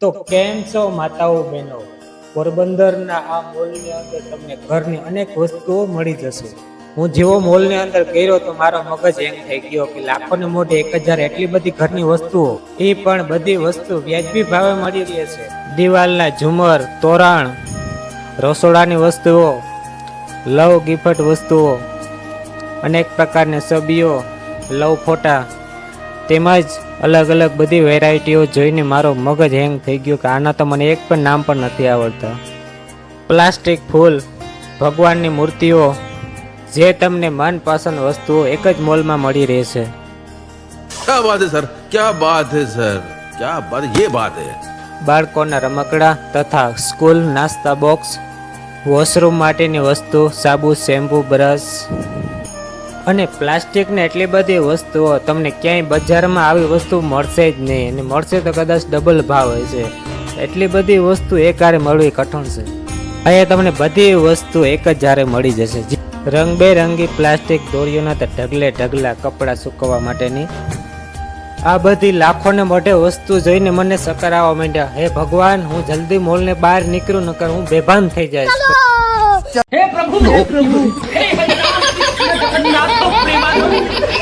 તો કેમ છો માતાઓ બહેનો, પોરબંદરના આ મોલની અંદર તમને ઘરની અનેક વસ્તુઓ મળી જશે. હું જેવો મોલની અંદર ગયો તો મારો મગજ હેંગ થઈ ગયો કે લાખોને મોઢે 1000 એટલી બધી ઘરની વસ્તુઓ, એ પણ બધી વસ્તુ વ્યાજબી ભાવે મળી રહે છે. દિવાલના ઝુમર, તોરણ, રસોડાની વસ્તુઓ, લવ ગિફ્ટ વસ્તુઓ, અનેક પ્રકારની છબીઓ, લવ ફોટા, તેમજ અલગ અલગ બધી વેરાયટીઓ જોઈને મારો મગજ હેંગ થઈ ગયો કે આના તો મને એક પણ નામ પણ નથી આવડતા. પ્લાસ્ટિક ફૂલ, ભગવાનની મૂર્તિઓ, જે તમને મનપસંદ વસ્તુઓ એક જ મોલમાં મળી રહેશે. क्या बात है सर, क्या बात है सर, क्या बात, ये बात है. બાળકોના રમકડા તથા સ્કૂલ નાસ્તા બોક્સ, વોશરૂમ માટેની વસ્તુ, સાબુ, શેમ્પૂ, બ્રશ અને પ્લાસ્ટિકની એટલી બધી વસ્તુઓ તમને ક્યાંય બજારમાં આવી વસ્તુ મળશે જ નહીં, અને મળશે તો કદાચ ડબલ ભાવ હશે. એટલી બધી વસ્તુ એકહારે મળવી કઠણ છે. અહીંયા તમને બધી વસ્તુ એક જ જારે મળી જશે. રંગબેરંગી પ્લાસ્ટિક દોરીઓના તો ઢગલે ઢગલા કપડાં સૂકવવા માટેની આ બધી લાખોને મોઢે વસ્તુ જોઈને મને ચક્કર આવવા માંડ્યા. હે ભગવાન, હું જલ્દી મોલને બહાર નીકળું, નકર હું બેભાન થઈ જઈશ. हे प्रभु हे जगन्नाथ प्रेमानंद